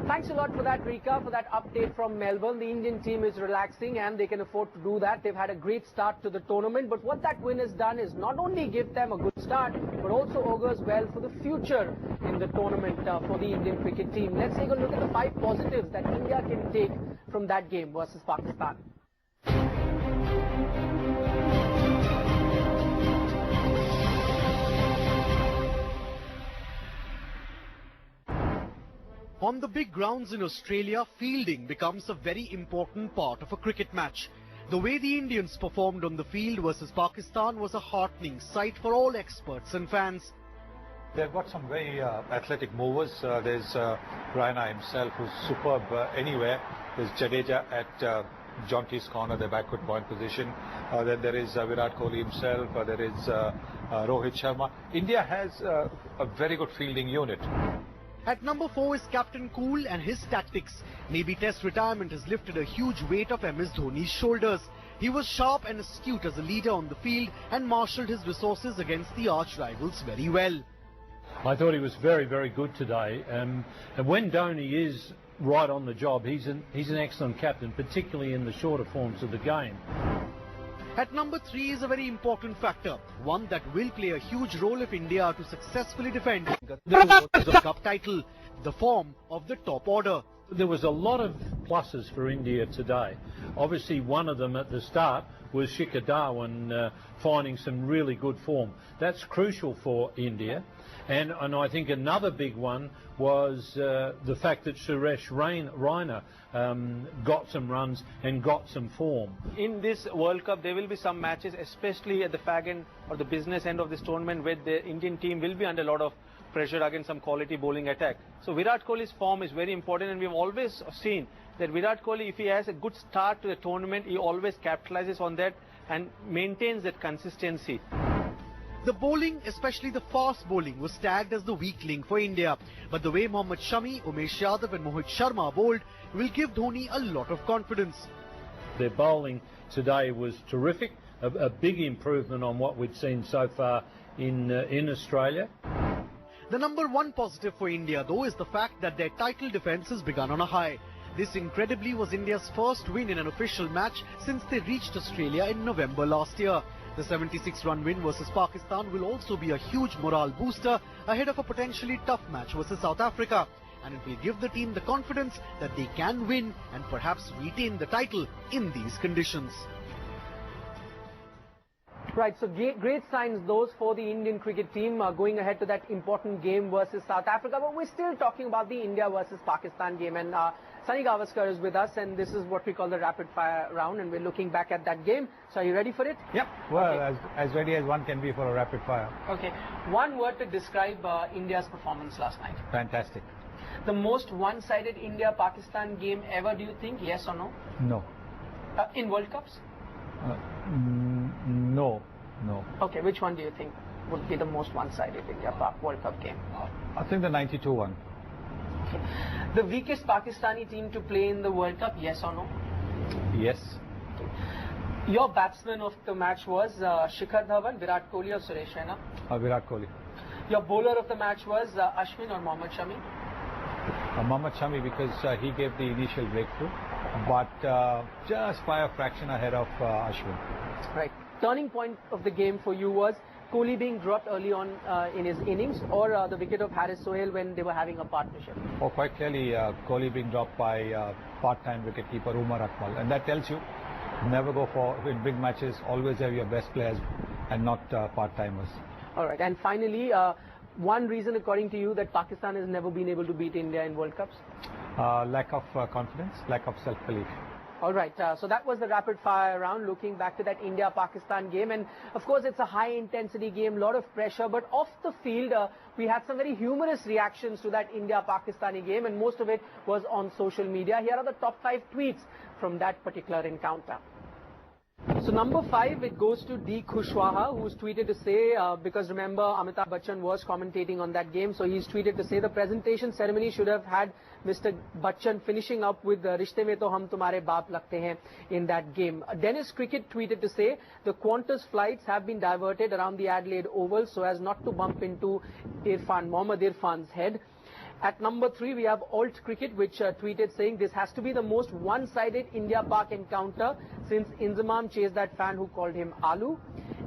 Thanks a lot for that, Rika, for that update from Melbourne. The Indian team is relaxing and they can afford to do that. They've had a great start to the tournament, but what that win has done is not only give them a good start, but also augurs well for the future in the tournament for the Indian cricket team. Let's take a look at the 5 positives that India can take from that game versus Pakistan. On the big grounds in Australia, fielding becomes a very important part of a cricket match. The way the Indians performed on the field versus Pakistan was a heartening sight for all experts and fans. They've got some very athletic movers. There's Raina himself, who's superb anywhere. There's Jadeja at Jonty's corner, the backward point position. Then there is Virat Kohli himself. There is Rohit Sharma. India has a very good fielding unit. At number 4 is Captain Cool and his tactics. Maybe Test retirement has lifted a huge weight off MS Dhoni's shoulders. He was sharp and astute as a leader on the field and marshalled his resources against the arch rivals very well. I thought he was very, very good today. And when Dhoni is right on the job, he's an excellent captain, particularly in the shorter forms of the game. At number 3 is a very important factor, one that will play a huge role if India are to successfully defend the Cup title, the form of the top order. There was a lot of pluses for India today. Obviously, one of them at the start was Shikhar Dhawan finding some really good form. That's crucial for India. And I think another big one was the fact that Suresh Raina got some runs and got some form. In this World Cup, there will be some matches, especially at the fag end or the business end of this tournament, where the Indian team will be under a lot of pressure against some quality bowling attack. So Virat Kohli's form is very important, and we've always seen that Virat Kohli, if he has a good start to the tournament, he always capitalizes on that and maintains that consistency. The bowling, especially the fast bowling, was tagged as the weak link for India. But the way Mohammad Shami, Umesh Yadav and Mohit Sharma bowled will give Dhoni a lot of confidence. Their bowling today was terrific, a big improvement on what we'd seen so far in Australia. The number 1 positive for India, though, is the fact that their title defence has begun on a high. This incredibly was India's first win in an official match since they reached Australia in November last year. The 76-run win versus Pakistan will also be a huge morale booster ahead of a potentially tough match versus South Africa. And it will give the team the confidence that they can win and perhaps retain the title in these conditions. Right, so great signs those for the Indian cricket team going ahead to that important game versus South Africa. But we're still talking about the India versus Pakistan game, and Sunny Gavaskar is with us, and this is what we call the rapid fire round, and we're looking back at that game. So are you ready for it? Yep. Well, okay. as ready as one can be for a rapid fire. Okay. One word to describe India's performance last night. Fantastic. The most one-sided India-Pakistan game ever, do you think? Yes or no? No. In World Cups? No. Okay, which one do you think would be the most one-sided India-Pak World Cup game? I think the 92 one. Okay. The weakest Pakistani team to play in the World Cup, yes or no? Yes. Okay. Your batsman of the match was Shikhar Dhawan, Virat Kohli or Suresh Raina? Virat Kohli. Your bowler of the match was Ashwin or Mohammad Shami? Mohammad Shami, because he gave the initial breakthrough, but just by a fraction ahead of Ashwin. Right. Turning point of the game for you was Kohli being dropped early on in his innings, or the wicket of Haris Sohail when they were having a partnership? Oh, quite clearly Kohli being dropped by part-time wicketkeeper Umar Akmal, and that tells you never go for, in big matches, always have your best players and not part-timers. Alright, and finally, one reason according to you that Pakistan has never been able to beat India in World Cups? Lack of confidence, lack of self-belief. Alright, so that was the rapid fire round, looking back to that India-Pakistan game, and of course it's a high intensity game, a lot of pressure, but off the field we had some very humorous reactions to that India-Pakistani game, and most of it was on social media. Here are the top 5 tweets from that particular encounter. So number 5, it goes to D. Kushwaha, who's tweeted to say, because remember Amitabh Bachchan was commentating on that game, so he's tweeted to say the presentation ceremony should have had Mr. Bachchan finishing up with Rishte Mein To Hum Tumhare Baap Lagte Hain in that game. Dennis Cricket tweeted to say the Qantas flights have been diverted around the Adelaide Oval so as not to bump into Mohammad Irfan's head. At number 3, we have Alt Cricket, which tweeted saying this has to be the most one-sided India-Pak encounter since Inzamam chased that fan who called him Alu.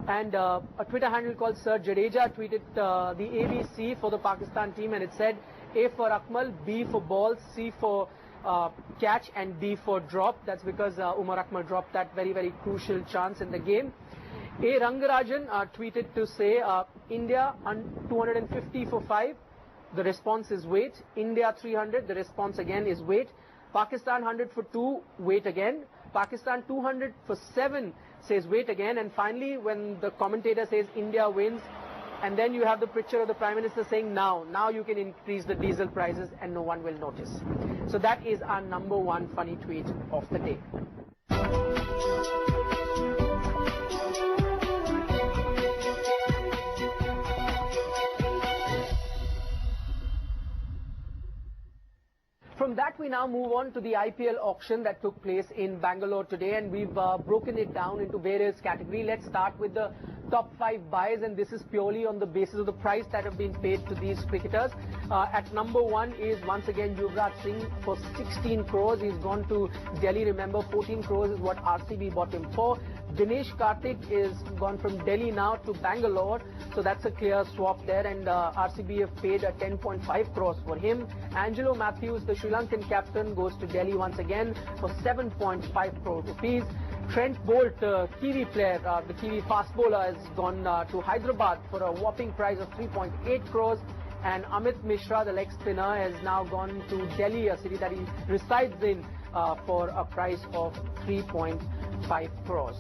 And a Twitter handle called Sir Jadeja tweeted the ABC for the Pakistan team, and it said A for Akmal, B for ball, C for catch, and D for drop. That's because Umar Akmal dropped that very, very crucial chance in the game. A Rangarajan tweeted to say India 250 for 5. The response is wait. India 300. The response again is wait. Pakistan 100 for 2. Wait again. Pakistan 200 for 7 says wait again. And finally, when the commentator says India wins, and then you have the picture of the Prime Minister saying now you can increase the diesel prices and no one will notice. So that is our number 1 funny tweet of the day. From that, we now move on to the IPL auction that took place in Bangalore today, and we've broken it down into various categories. Let's start with the top 5 buys, and this is purely on the basis of the price that have been paid to these cricketers. At number 1 is once again Yuvraj Singh for 16 crores. He's gone to Delhi. Remember, 14 crores is what RCB bought him for. Dinesh Karthik is gone from Delhi now to Bangalore, so that's a clear swap there, and RCB have paid 10.5 crores for him. Angelo Matthews, the Sri Lankan captain, goes to Delhi once again for 7.5 crore rupees. Trent Bolt, Kiwi player, the Kiwi fast bowler, has gone to Hyderabad for a whopping price of 3.8 crores. And Amit Mishra, the leg spinner, has now gone to Delhi, a city that he resides in, for a price of 3.5 crores.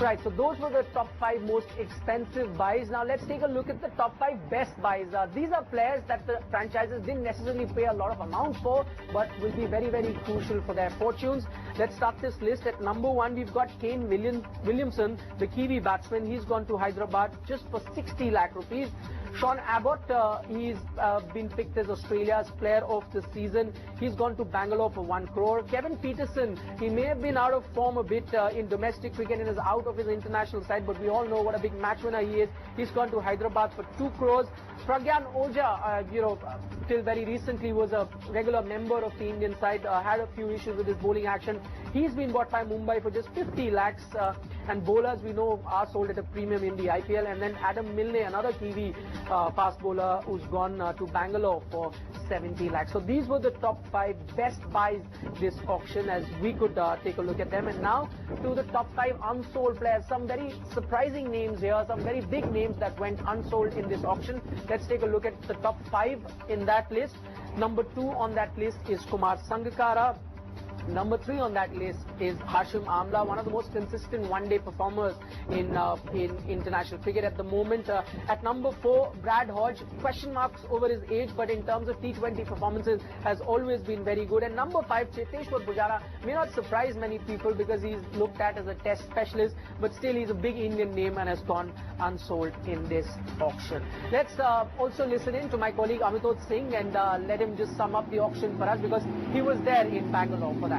Right, so those were the top 5 most expensive buys. Now let's take a look at the top 5 best buys. These are players that the franchises didn't necessarily pay a lot of amount for, but will be very, very crucial for their fortunes. Let's start this list. At number 1, we've got Kane Williamson, the Kiwi batsman. He's gone to Hyderabad just for 60 lakh rupees. Sean Abbott, he's been picked as Australia's player of the season. He's gone to Bangalore for 1 crore. Kevin Peterson, he may have been out of form a bit in domestic cricket and is out of his international side, but we all know what a big match winner he is. He's gone to Hyderabad for 2 crores. Pragyan Oja, till very recently was a regular member of the Indian side, had a few issues with his bowling action. He's been bought by Mumbai for just 50 lakhs. And bowlers we know are sold at a premium in the IPL. And then Adam Milne, another Kiwi fast bowler, who's gone to Bangalore for 70 lakhs. So these were the top 5 best buys this auction, as we could take a look at them. And now to the top 5 unsold players. Some very surprising names here, some very big names that went unsold in this auction. Let's take a look at the top 5 in that list. Number 2 on that list is Kumar Sangakkara. Number 3 on that list is Hashim Amla, one of the most consistent one-day performers in international cricket at the moment. At number 4, Brad Hodge, question marks over his age, but in terms of T20 performances has always been very good. And number 5, Cheteshwar Pujara, may not surprise many people because he's looked at as a test specialist, but still he's a big Indian name and has gone unsold in this auction. Let's also listen in to my colleague Amitoj Singh and let him just sum up the auction for us, because he was there in Bangalore for that.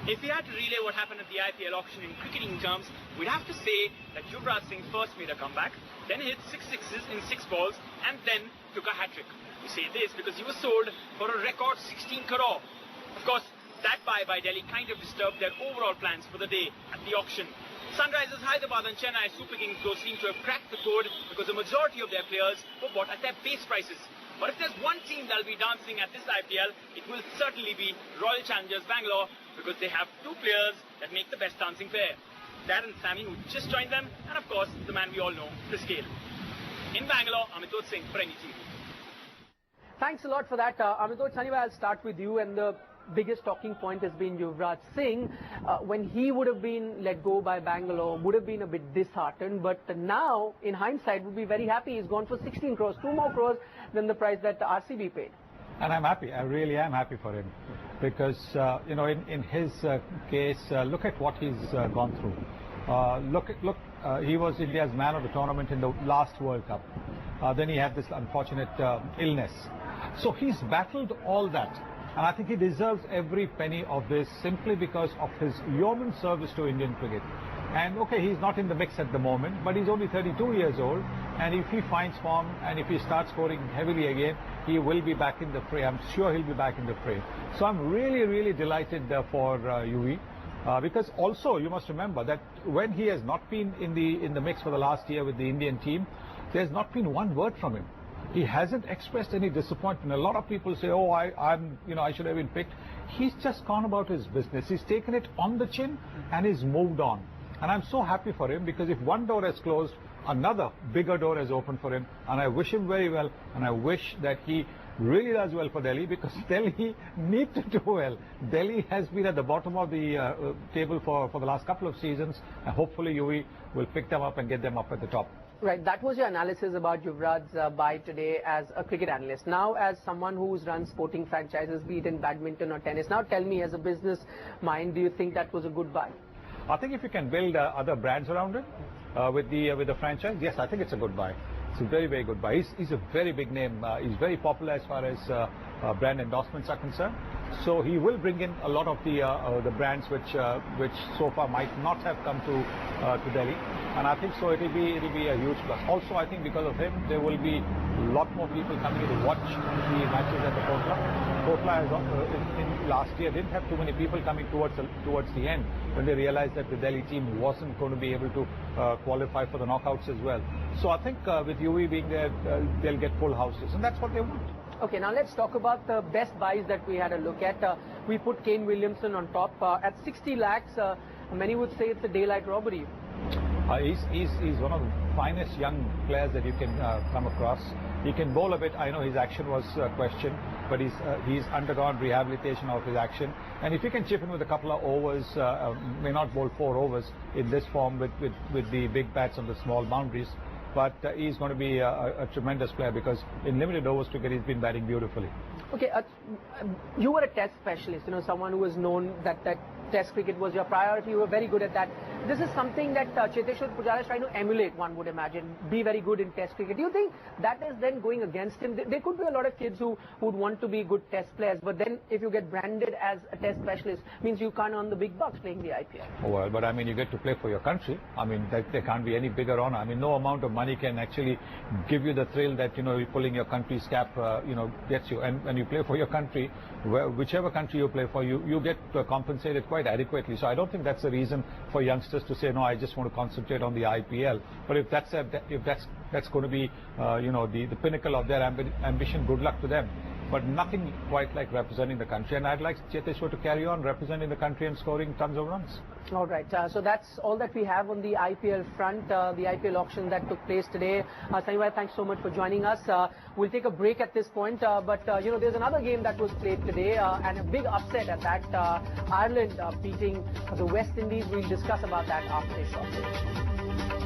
If we had to relay what happened at the IPL auction in cricketing terms, we'd have to say that Yuvraj Singh first made a comeback, then hit 6 sixes in 6 balls, and then took a hat-trick. We say this because he was sold for a record 16 crore. Of course, that buy by Delhi kind of disturbed their overall plans for the day at the auction. Sunrisers Hyderabad and Chennai Super Kings though seem to have cracked the code because the majority of their players were bought at their base prices. But if there's one team that'll be dancing at this IPL, it will certainly be Royal Challengers Bangalore, because they have 2 players that make the best dancing pair. Darren Sammy, who just joined them, and of course, the man we all know, Chris Gale. In Bangalore, Amitoj Singh for NDTV. Thanks a lot for that, Amitoj. Anyway, I'll start with you, and the biggest talking point has been Yuvraj Singh. When he would have been let go by Bangalore, would have been a bit disheartened, but now, in hindsight, would be very happy. He's gone for 16 crores, 2 more crores than the price that the RCB paid. And I'm happy. I really am happy for him, because in his case, look at what he's gone through. He was India's man of the tournament in the last World Cup. Then he had this unfortunate illness. So he's battled all that. And I think he deserves every penny of this simply because of his yeoman service to Indian cricket. And okay, he's not in the mix at the moment, but he's only 32 years old. And if he finds form and if he starts scoring heavily again, he will be back in the fray. I'm sure he'll be back in the fray. So I'm really, really delighted for Yui. Because also you must remember that when he has not been in the mix for the last year with the Indian team, there's not been one word from him. He hasn't expressed any disappointment. A lot of people say, oh, I should have been picked. He's just gone about his business. He's taken it on the chin and he's moved on. And I'm so happy for him, because if one door has closed, another bigger door has opened for him. And I wish him very well. And I wish that he really does well for Delhi, because Delhi need to do well. Delhi has been at the bottom of the table for the last couple of seasons. And hopefully Yui will pick them up and get them up at the top. Right, that was your analysis about Yuvraj's buy today as a cricket analyst. Now, as someone who's run sporting franchises, be it in badminton or tennis, now tell me, as a business mind, do you think that was a good buy? I think if you can build other brands around it with the franchise, yes, I think it's a good buy. It's a very, very good buy. He's a very big name. He's very popular as far as brand endorsements are concerned. So he will bring in a lot of the brands which so far might not have come to Delhi. And I think so it'll be a huge plus. Also, I think because of him, there will be a lot more people coming in to watch the matches at the Kotla. Kotla has, in last year didn't have too many people coming towards the end, when they realized that the Delhi team wasn't going to be able to qualify for the knockouts as well. So I think with Yui being there, they'll get full houses, and that's what they want. Okay, now let's talk about the best buys that we had a look at. We put Kane Williamson on top at 60 lakhs. Many would say it's a daylight robbery. He's one of the finest young players that you can come across. He can bowl a bit. I know his action was questioned, but he's undergone rehabilitation of his action. And if he can chip in with a couple of overs, may not bowl 4 overs in this form with the big bats on the small boundaries, but he's going to be a tremendous player, because in limited overs cricket he's been batting beautifully. Okay, you were a test specialist, someone who was known that test cricket was your priority. You were very good at that. This is something that Cheteshwar Pujara is trying to emulate, one would imagine, be very good in test cricket. Do you think that is then going against him? There could be a lot of kids who would want to be good test players, but then if you get branded as a test specialist, means you can't earn the big bucks playing the IPL. Oh, well, but I mean, you get to play for your country. I mean, there can't be any bigger honor. I mean, no amount of money can actually give you the thrill that, you're pulling your country's cap, gets you. And when you play for your country, whichever country you play for, you get compensated quite adequately. So I don't think that's a reason for youngsters to say, no, I just want to concentrate on the IPL. But if that's going to be, the pinnacle of their ambition, good luck to them. But nothing quite like representing the country. And I'd like Cheteshwar to carry on representing the country and scoring tons of runs. All right. So that's all that we have on the IPL front, the IPL auction that took place today. Sunny, thanks so much for joining us. We'll take a break at this point. But there's another game that was played today, and a big upset at that. Ireland beating the West Indies. We'll discuss about that after this short break.